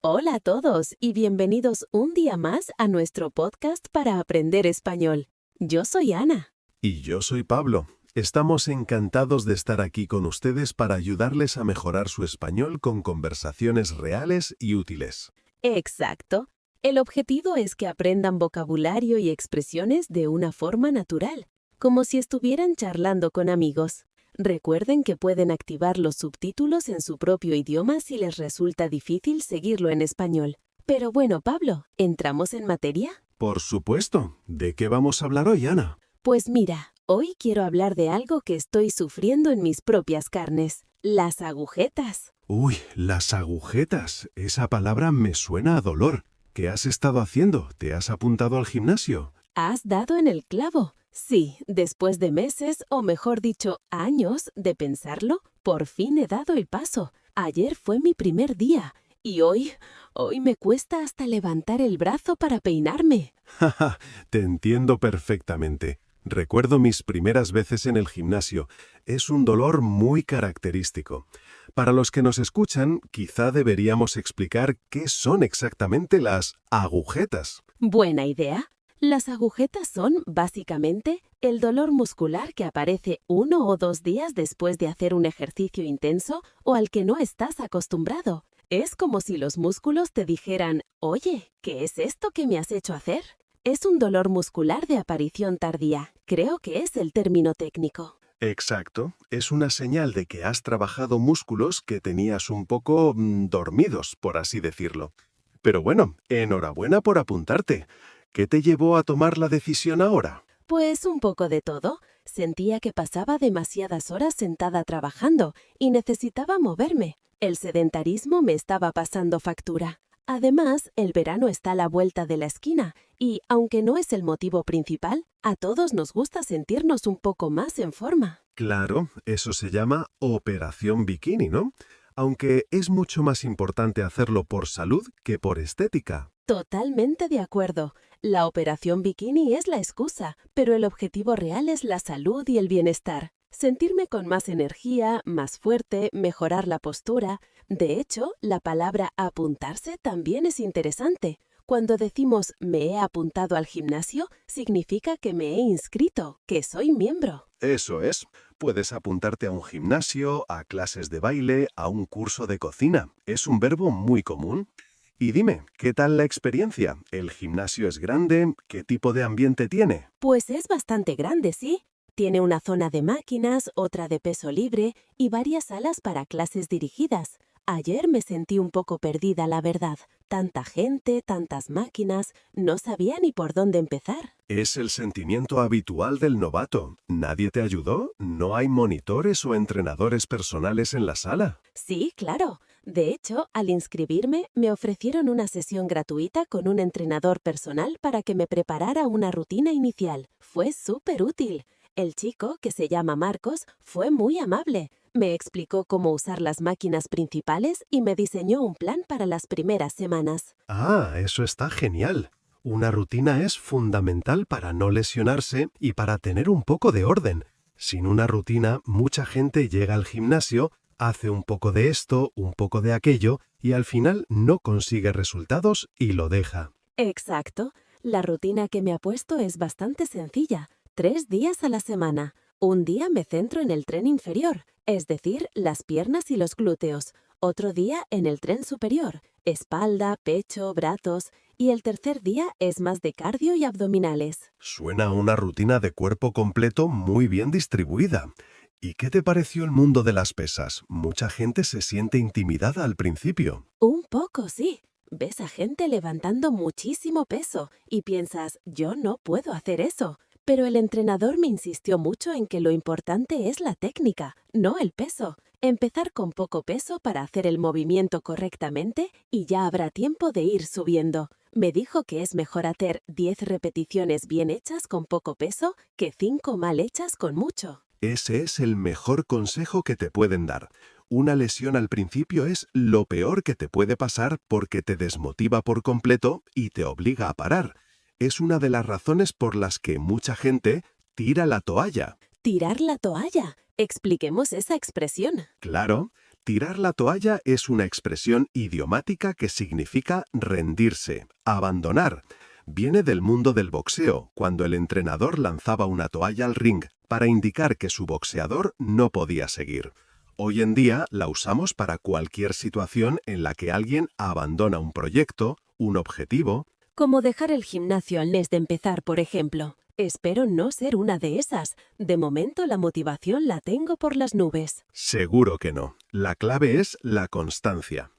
Hola a todos y bienvenidos un día más a nuestro podcast para aprender español. Yo soy Ana. Y yo soy Pablo. Estamos encantados de estar aquí con ustedes para ayudarles a mejorar su español con conversaciones reales y útiles. Exacto. El objetivo es que aprendan vocabulario y expresiones de una forma natural, como si estuvieran charlando con amigos. Recuerden que pueden activar los subtítulos en su propio idioma si les resulta difícil seguirlo en español. Pero bueno, Pablo, ¿entramos en materia? Por supuesto. ¿De qué vamos a hablar hoy, Ana? Pues mira, hoy quiero hablar de algo que estoy sufriendo en mis propias carnes, las agujetas. Uy, las agujetas. Esa palabra me suena a dolor. ¿Qué has estado haciendo? ¿Te has apuntado al gimnasio? ¿Has dado en el clavo? Sí, después de meses, o mejor dicho, años de pensarlo, por fin he dado el paso. Ayer fue mi primer día y hoy me cuesta hasta levantar el brazo para peinarme. Jaja, te entiendo perfectamente. Recuerdo mis primeras veces en el gimnasio. Es un dolor muy característico. Para los que nos escuchan, quizá deberíamos explicar qué son exactamente las agujetas. Buena idea. Las agujetas son, básicamente, el dolor muscular que aparece 1 o 2 días después de hacer un ejercicio intenso o al que no estás acostumbrado. Es como si los músculos te dijeran, oye, ¿qué es esto que me has hecho hacer? Es un dolor muscular de aparición tardía. Creo que es el término técnico. Exacto, es una señal de que has trabajado músculos que tenías un poco dormidos, por así decirlo. Pero bueno, enhorabuena por apuntarte. ¿Qué te llevó a tomar la decisión ahora? Pues un poco de todo. Sentía que pasaba demasiadas horas sentada trabajando y necesitaba moverme. El sedentarismo me estaba pasando factura. Además, el verano está a la vuelta de la esquina y, aunque no es el motivo principal, a todos nos gusta sentirnos un poco más en forma. Claro, eso se llama operación bikini, ¿no? Aunque es mucho más importante hacerlo por salud que por estética. Totalmente de acuerdo. La operación bikini es la excusa, pero el objetivo real es la salud y el bienestar. Sentirme con más energía, más fuerte, mejorar la postura. De hecho, la palabra apuntarse también es interesante. Cuando decimos me he apuntado al gimnasio, significa que me he inscrito, que soy miembro. Eso es. Puedes apuntarte a un gimnasio, a clases de baile, a un curso de cocina. Es un verbo muy común. Y dime, ¿qué tal la experiencia? ¿El gimnasio es grande? ¿Qué tipo de ambiente tiene? Pues es bastante grande, sí. Tiene una zona de máquinas, otra de peso libre y varias salas para clases dirigidas. Ayer me sentí un poco perdida, la verdad. Tanta gente, tantas máquinas, no sabía ni por dónde empezar. Es el sentimiento habitual del novato. ¿Nadie te ayudó? ¿No hay monitores o entrenadores personales en la sala? Sí, claro. De hecho, al inscribirme, me ofrecieron una sesión gratuita con un entrenador personal para que me preparara una rutina inicial. Fue súper útil. El chico, que se llama Marcos, fue muy amable. Me explicó cómo usar las máquinas principales y me diseñó un plan para las primeras semanas. Ah, eso está genial. Una rutina es fundamental para no lesionarse y para tener un poco de orden. Sin una rutina, mucha gente llega al gimnasio, hace un poco de esto, un poco de aquello, y al final no consigue resultados y lo deja. Exacto. La rutina que me ha puesto es bastante sencilla. 3 días a la semana. Un día me centro en el tren inferior, es decir, las piernas y los glúteos. Otro día en el tren superior, espalda, pecho, brazos. Y el tercer día es más de cardio y abdominales. Suena a una rutina de cuerpo completo muy bien distribuida. ¿Y qué te pareció el mundo de las pesas? Mucha gente se siente intimidada al principio. Un poco, sí. Ves a gente levantando muchísimo peso y piensas, yo no puedo hacer eso. Pero el entrenador me insistió mucho en que lo importante es la técnica, no el peso. Empezar con poco peso para hacer el movimiento correctamente y ya habrá tiempo de ir subiendo. Me dijo que es mejor hacer 10 repeticiones bien hechas con poco peso que 5 mal hechas con mucho. Ese es el mejor consejo que te pueden dar. Una lesión al principio es lo peor que te puede pasar porque te desmotiva por completo y te obliga a parar. Es una de las razones por las que mucha gente tira la toalla. Tirar la toalla. Expliquemos esa expresión. Claro, Tirar la toalla es una expresión idiomática que significa rendirse, abandonar. Viene del mundo del boxeo, cuando el entrenador lanzaba una toalla al ring para indicar que su boxeador no podía seguir. Hoy en día la usamos para cualquier situación en la que alguien abandona un proyecto, un objetivo. Como dejar el gimnasio al mes de empezar, por ejemplo. Espero no ser una de esas. De momento la motivación la tengo por las nubes. Seguro que no. La clave es la constancia.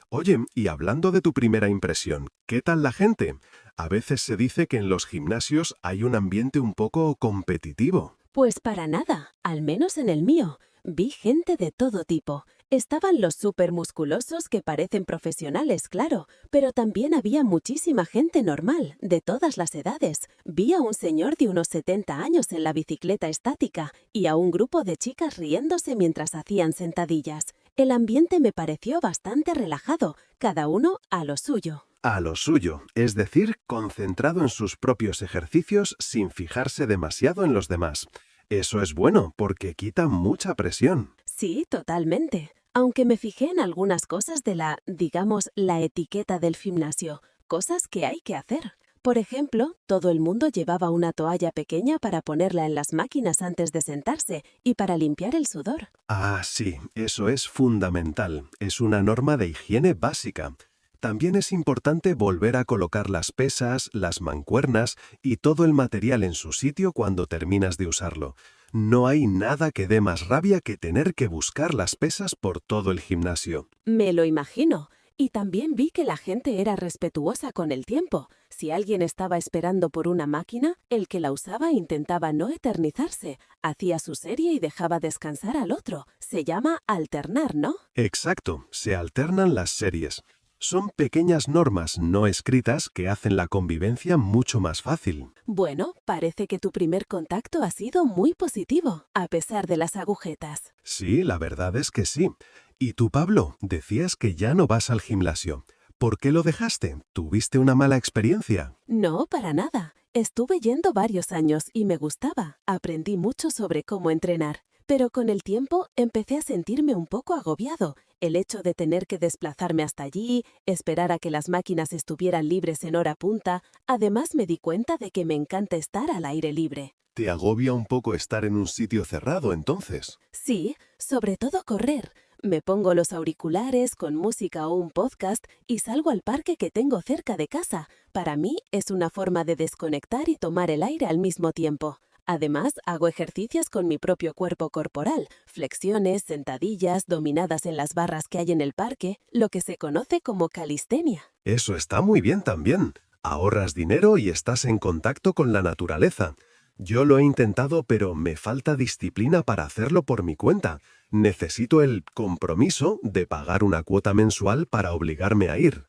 Oye, y hablando de tu primera impresión, ¿qué tal la gente? A veces se dice que en los gimnasios hay un ambiente un poco competitivo. Pues para nada, al menos en el mío. Vi gente de todo tipo. Estaban los supermusculosos que parecen profesionales, claro, pero también había muchísima gente normal, de todas las edades. Vi a un señor de unos 70 años en la bicicleta estática y a un grupo de chicas riéndose mientras hacían sentadillas. El ambiente me pareció bastante relajado, cada uno a lo suyo. A lo suyo, es decir, concentrado en sus propios ejercicios sin fijarse demasiado en los demás. Eso es bueno porque quita mucha presión. Sí, totalmente. Aunque me fijé en algunas cosas de digamos, la etiqueta del gimnasio, cosas que hay que hacer. Por ejemplo, todo el mundo llevaba una toalla pequeña para ponerla en las máquinas antes de sentarse y para limpiar el sudor. Ah, sí, eso es fundamental. Es una norma de higiene básica. También es importante volver a colocar las pesas, las mancuernas y todo el material en su sitio cuando terminas de usarlo. No hay nada que dé más rabia que tener que buscar las pesas por todo el gimnasio. Me lo imagino. Y también vi que la gente era respetuosa con el tiempo. Si alguien estaba esperando por una máquina, el que la usaba intentaba no eternizarse. Hacía su serie y dejaba descansar al otro. Se llama alternar, ¿no? Exacto, se alternan las series. Son pequeñas normas no escritas que hacen la convivencia mucho más fácil. Bueno, parece que tu primer contacto ha sido muy positivo, a pesar de las agujetas. Sí, la verdad es que sí. ¿Y tú, Pablo? Decías que ya no vas al gimnasio. ¿Por qué lo dejaste? ¿Tuviste una mala experiencia? No, para nada. Estuve yendo varios años y me gustaba. Aprendí mucho sobre cómo entrenar. Pero con el tiempo empecé a sentirme un poco agobiado. El hecho de tener que desplazarme hasta allí, esperar a que las máquinas estuvieran libres en hora punta, además me di cuenta de que me encanta estar al aire libre. ¿Te agobia un poco estar en un sitio cerrado entonces? Sí, sobre todo correr. Me pongo los auriculares con música o un podcast y salgo al parque que tengo cerca de casa. Para mí es una forma de desconectar y tomar el aire al mismo tiempo. Además, hago ejercicios con mi propio cuerpo corporal, flexiones, sentadillas, dominadas en las barras que hay en el parque, lo que se conoce como calistenia. Eso está muy bien también. Ahorras dinero y estás en contacto con la naturaleza. Yo lo he intentado, pero me falta disciplina para hacerlo por mi cuenta. Necesito el compromiso de pagar una cuota mensual para obligarme a ir.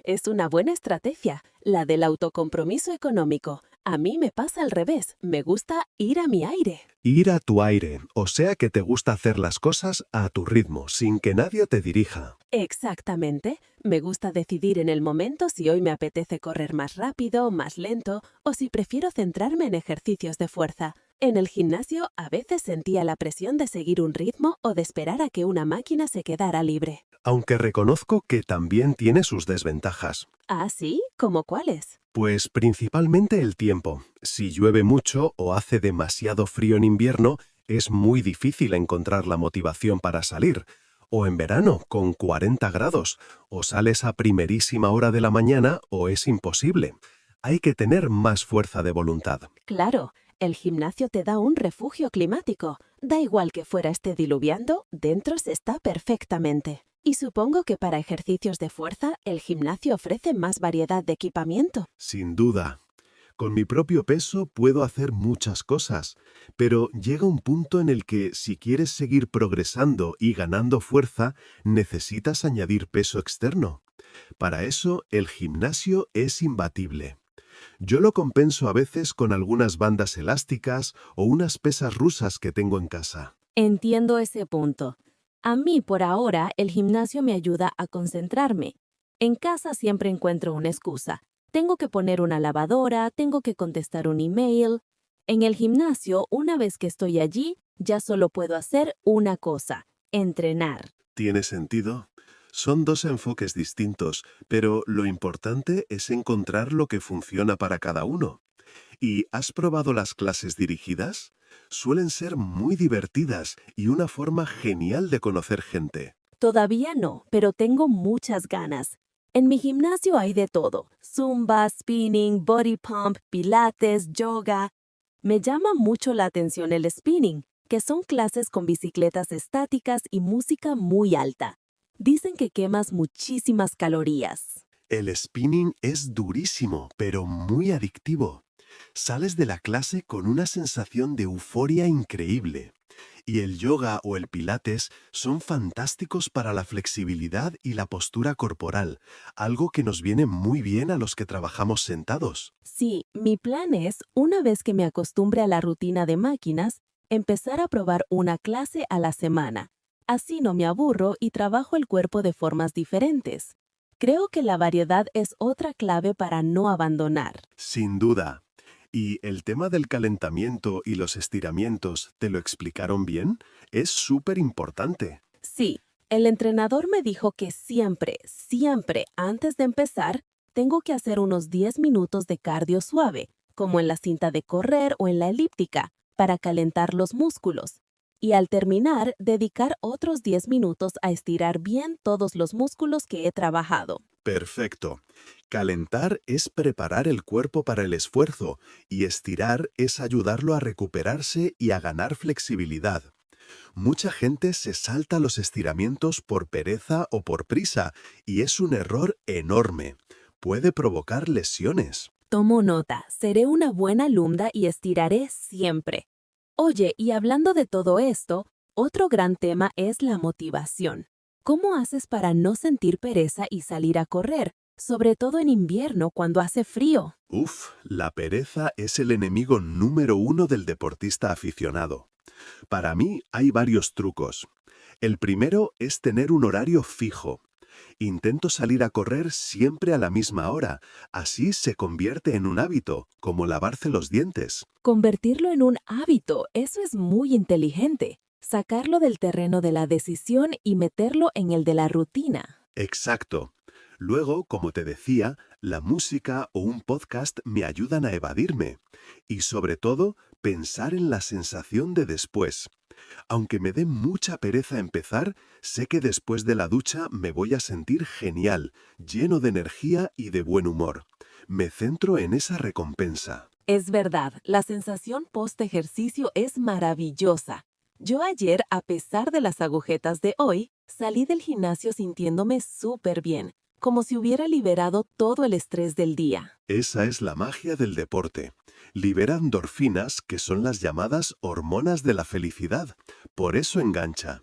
Es una buena estrategia, la del autocompromiso económico. A mí me pasa al revés, me gusta ir a mi aire. Ir a tu aire, o sea que te gusta hacer las cosas a tu ritmo, sin que nadie te dirija. Exactamente. Me gusta decidir en el momento si hoy me apetece correr más rápido, más lento, o si prefiero centrarme en ejercicios de fuerza. En el gimnasio a veces sentía la presión de seguir un ritmo o de esperar a que una máquina se quedara libre. Aunque reconozco que también tiene sus desventajas. ¿Ah, sí? ¿Cómo cuáles? Pues principalmente el tiempo. Si llueve mucho o hace demasiado frío en invierno, es muy difícil encontrar la motivación para salir. O en verano, con 40 grados, o sales a primerísima hora de la mañana o es imposible. Hay que tener más fuerza de voluntad. Claro, el gimnasio te da un refugio climático. Da igual que fuera esté diluviando, dentro se está perfectamente. Y supongo que para ejercicios de fuerza, el gimnasio ofrece más variedad de equipamiento. Sin duda. Con mi propio peso puedo hacer muchas cosas, pero llega un punto en el que si quieres seguir progresando y ganando fuerza, necesitas añadir peso externo. Para eso, el gimnasio es imbatible. Yo lo compenso a veces con algunas bandas elásticas o unas pesas rusas que tengo en casa. Entiendo ese punto. A mí, por ahora, el gimnasio me ayuda a concentrarme. En casa siempre encuentro una excusa. Tengo que poner una lavadora, tengo que contestar un email. En el gimnasio, una vez que estoy allí, ya solo puedo hacer una cosa, entrenar. ¿Tiene sentido? Son dos enfoques distintos, pero lo importante es encontrar lo que funciona para cada uno. ¿Y has probado las clases dirigidas? Suelen ser muy divertidas y una forma genial de conocer gente. Todavía no, pero tengo muchas ganas. En mi gimnasio hay de todo: zumba, spinning, body pump, pilates, yoga. Me llama mucho la atención el spinning, que son clases con bicicletas estáticas y música muy alta. Dicen que quemas muchísimas calorías. El spinning es durísimo, pero muy adictivo. Sales de la clase con una sensación de euforia increíble. Y el yoga o el pilates son fantásticos para la flexibilidad y la postura corporal, algo que nos viene muy bien a los que trabajamos sentados. Sí, mi plan es, una vez que me acostumbre a la rutina de máquinas, empezar a probar una clase a la semana. Así no me aburro y trabajo el cuerpo de formas diferentes. Creo que la variedad es otra clave para no abandonar. Sin duda. ¿Y el tema del calentamiento y los estiramientos te lo explicaron bien? Es súper importante. Sí, el entrenador me dijo que siempre, antes de empezar, tengo que hacer unos 10 minutos de cardio suave, como en la cinta de correr o en la elíptica, para calentar los músculos. Y al terminar, dedicar otros 10 minutos a estirar bien todos los músculos que he trabajado. Perfecto. Calentar es preparar el cuerpo para el esfuerzo y estirar es ayudarlo a recuperarse y a ganar flexibilidad. Mucha gente se salta los estiramientos por pereza o por prisa y es un error enorme. Puede provocar lesiones. Tomo nota, seré una buena alumna y estiraré siempre. Oye, y hablando de todo esto, otro gran tema es la motivación. ¿Cómo haces para no sentir pereza y salir a correr, sobre todo en invierno cuando hace frío? La pereza es el enemigo número uno del deportista aficionado. Para mí hay varios trucos. El primero es tener un horario fijo. Intento salir a correr siempre a la misma hora. Así se convierte en un hábito, como lavarse los dientes. Convertirlo en un hábito, eso es muy inteligente. Sacarlo del terreno de la decisión y meterlo en el de la rutina. Exacto. Luego, como te decía, la música o un podcast me ayudan a evadirme. Y sobre todo, pensar en la sensación de después. Aunque me dé mucha pereza empezar, sé que después de la ducha me voy a sentir genial, lleno de energía y de buen humor. Me centro en esa recompensa. Es verdad, la sensación post-ejercicio es maravillosa. Yo ayer, a pesar de las agujetas de hoy, salí del gimnasio sintiéndome súper bien, como si hubiera liberado todo el estrés del día. Esa es la magia del deporte. Libera endorfinas, que son las llamadas hormonas de la felicidad. Por eso engancha.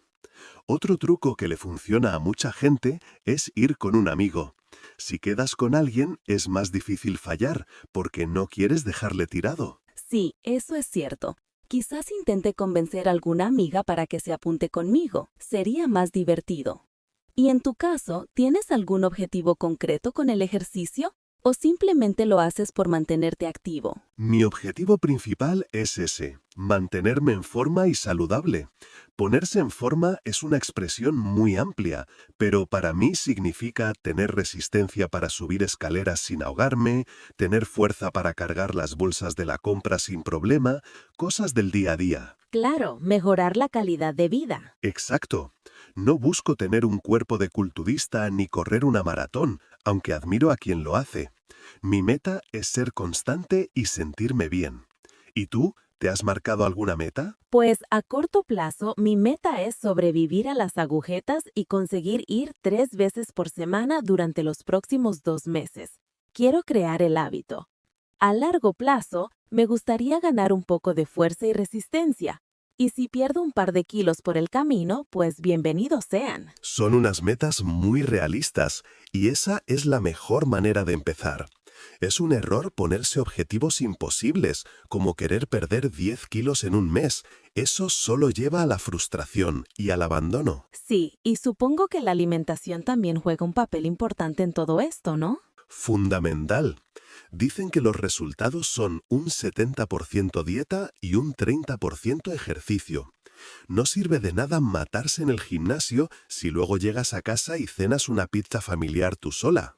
Otro truco que le funciona a mucha gente es ir con un amigo. Si quedas con alguien, es más difícil fallar, porque no quieres dejarle tirado. Sí, eso es cierto. Quizás intente convencer a alguna amiga para que se apunte conmigo. Sería más divertido. ¿Y en tu caso, tienes algún objetivo concreto con el ejercicio? ¿O simplemente lo haces por mantenerte activo? Mi objetivo principal es ese, mantenerme en forma y saludable. Ponerse en forma es una expresión muy amplia, pero para mí significa tener resistencia para subir escaleras sin ahogarme, tener fuerza para cargar las bolsas de la compra sin problema, cosas del día a día. Claro, mejorar la calidad de vida. Exacto. No busco tener un cuerpo de culturista ni correr una maratón, aunque admiro a quien lo hace. Mi meta es ser constante y sentirme bien. ¿Y tú? ¿Te has marcado alguna meta? Pues a corto plazo, mi meta es sobrevivir a las agujetas y conseguir ir 3 veces por semana durante los próximos 2 meses. Quiero crear el hábito. A largo plazo, me gustaría ganar un poco de fuerza y resistencia. Y si pierdo un par de kilos por el camino, pues bienvenidos sean. Son unas metas muy realistas y esa es la mejor manera de empezar. Es un error ponerse objetivos imposibles, como querer perder 10 kilos en un mes. Eso solo lleva a la frustración y al abandono. Sí, y supongo que la alimentación también juega un papel importante en todo esto, ¿no? Fundamental. Dicen que los resultados son un 70% dieta y un 30% ejercicio. No sirve de nada matarse en el gimnasio si luego llegas a casa y cenas una pizza familiar tú sola.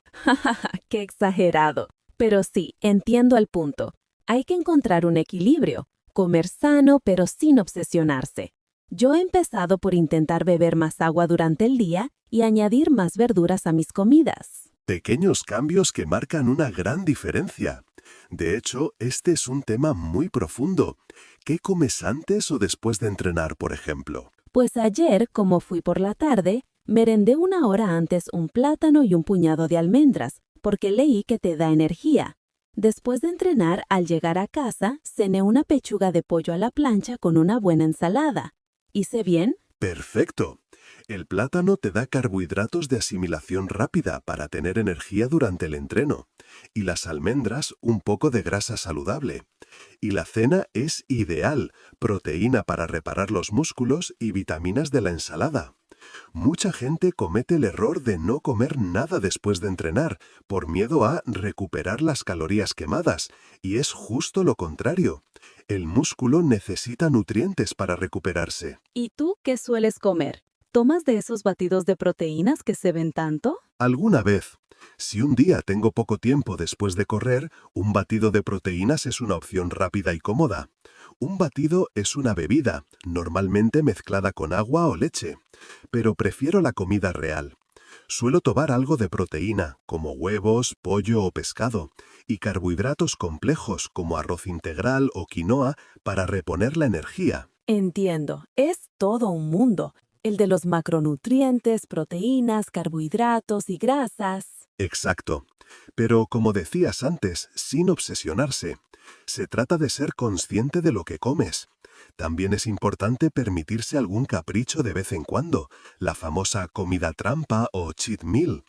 ¡Qué exagerado! Pero sí, entiendo el punto. Hay que encontrar un equilibrio, comer sano pero sin obsesionarse. Yo he empezado por intentar beber más agua durante el día y añadir más verduras a mis comidas. Pequeños cambios que marcan una gran diferencia. De hecho, este es un tema muy profundo. ¿Qué comes antes o después de entrenar, por ejemplo? Pues ayer, como fui por la tarde, merendé una hora antes un plátano y un puñado de almendras, porque leí que te da energía. Después de entrenar, al llegar a casa, cené una pechuga de pollo a la plancha con una buena ensalada. ¿Hice bien? Perfecto. El plátano te da carbohidratos de asimilación rápida para tener energía durante el entreno, y las almendras un poco de grasa saludable. Y la cena es ideal, proteína para reparar los músculos y vitaminas de la ensalada. Mucha gente comete el error de no comer nada después de entrenar, por miedo a recuperar las calorías quemadas, y es justo lo contrario. El músculo necesita nutrientes para recuperarse. ¿Y tú qué sueles comer? ¿Tomas de esos batidos de proteínas que se ven tanto? Alguna vez. Si un día tengo poco tiempo después de correr, un batido de proteínas es una opción rápida y cómoda. Un batido es una bebida, normalmente mezclada con agua o leche, pero prefiero la comida real. Suelo tomar algo de proteína, como huevos, pollo o pescado, y carbohidratos complejos como arroz integral o quinoa para reponer la energía. Entiendo, es todo un mundo. El de los macronutrientes, proteínas, carbohidratos y grasas. Exacto. Pero como decías antes, sin obsesionarse. Se trata de ser consciente de lo que comes. También es importante permitirse algún capricho de vez en cuando, la famosa comida trampa o cheat meal.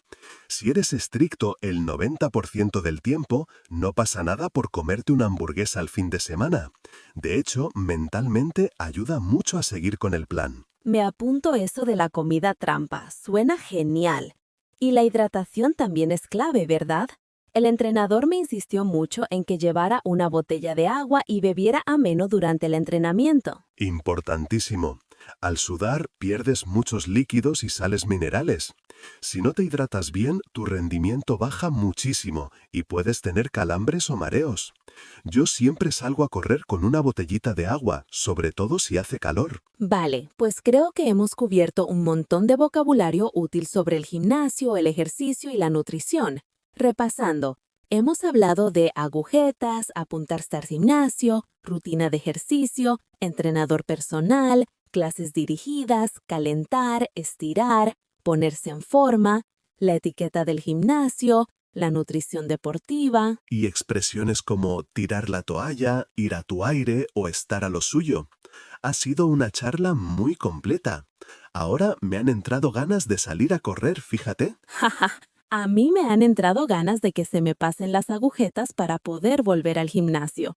Si eres estricto el 90% del tiempo, no pasa nada por comerte una hamburguesa al fin de semana. De hecho, mentalmente ayuda mucho a seguir con el plan. Me apunto eso de la comida trampa. Suena genial. Y la hidratación también es clave, ¿verdad? El entrenador me insistió mucho en que llevara una botella de agua y bebiera ameno durante el entrenamiento. Importantísimo. Al sudar pierdes muchos líquidos y sales minerales. Si no te hidratas bien, tu rendimiento baja muchísimo y puedes tener calambres o mareos. Yo siempre salgo a correr con una botellita de agua, sobre todo si hace calor. Vale, pues creo que hemos cubierto un montón de vocabulario útil sobre el gimnasio, el ejercicio y la nutrición. Repasando, hemos hablado de agujetas, apuntarse al gimnasio, rutina de ejercicio, entrenador personal, clases dirigidas, calentar, estirar, ponerse en forma, la etiqueta del gimnasio, la nutrición deportiva. Y expresiones como tirar la toalla, ir a tu aire o estar a lo suyo. Ha sido una charla muy completa. Ahora me han entrado ganas de salir a correr, fíjate. Jaja, a mí me han entrado ganas de que se me pasen las agujetas para poder volver al gimnasio.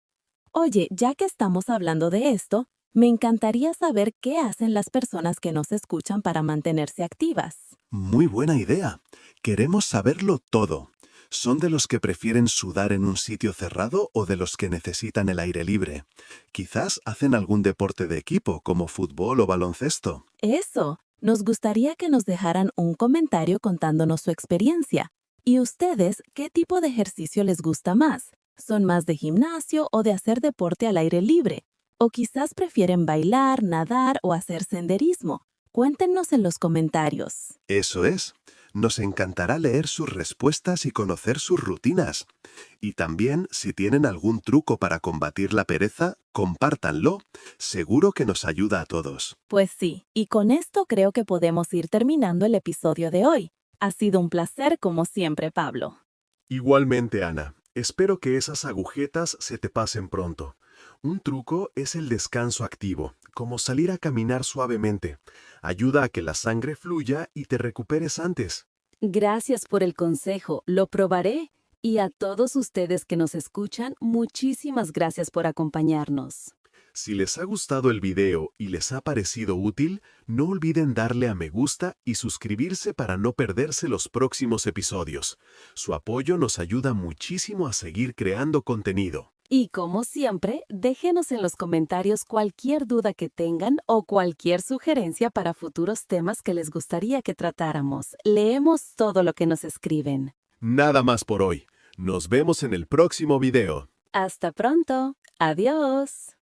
Oye, ya que estamos hablando de esto, me encantaría saber qué hacen las personas que nos escuchan para mantenerse activas. Muy buena idea. Queremos saberlo todo. ¿Son de los que prefieren sudar en un sitio cerrado o de los que necesitan el aire libre? Quizás hacen algún deporte de equipo, como fútbol o baloncesto. Eso, nos gustaría que nos dejaran un comentario contándonos su experiencia. ¿Y ustedes qué tipo de ejercicio les gusta más? ¿Son más de gimnasio o de hacer deporte al aire libre? ¿O quizás prefieren bailar, nadar o hacer senderismo? Cuéntenos en los comentarios. Eso es. Nos encantará leer sus respuestas y conocer sus rutinas. Y también, si tienen algún truco para combatir la pereza, compártanlo. Seguro que nos ayuda a todos. Pues sí, y con esto creo que podemos ir terminando el episodio de hoy. Ha sido un placer como siempre, Pablo. Igualmente, Ana. Espero que esas agujetas se te pasen pronto. Un truco es el descanso activo, como salir a caminar suavemente. Ayuda a que la sangre fluya y te recuperes antes. Gracias por el consejo, lo probaré. Y a todos ustedes que nos escuchan, muchísimas gracias por acompañarnos. Si les ha gustado el video y les ha parecido útil, no olviden darle a me gusta y suscribirse para no perderse los próximos episodios. Su apoyo nos ayuda muchísimo a seguir creando contenido. Y como siempre, déjenos en los comentarios cualquier duda que tengan o cualquier sugerencia para futuros temas que les gustaría que tratáramos. Leemos todo lo que nos escriben. Nada más por hoy. Nos vemos en el próximo video. Hasta pronto. Adiós.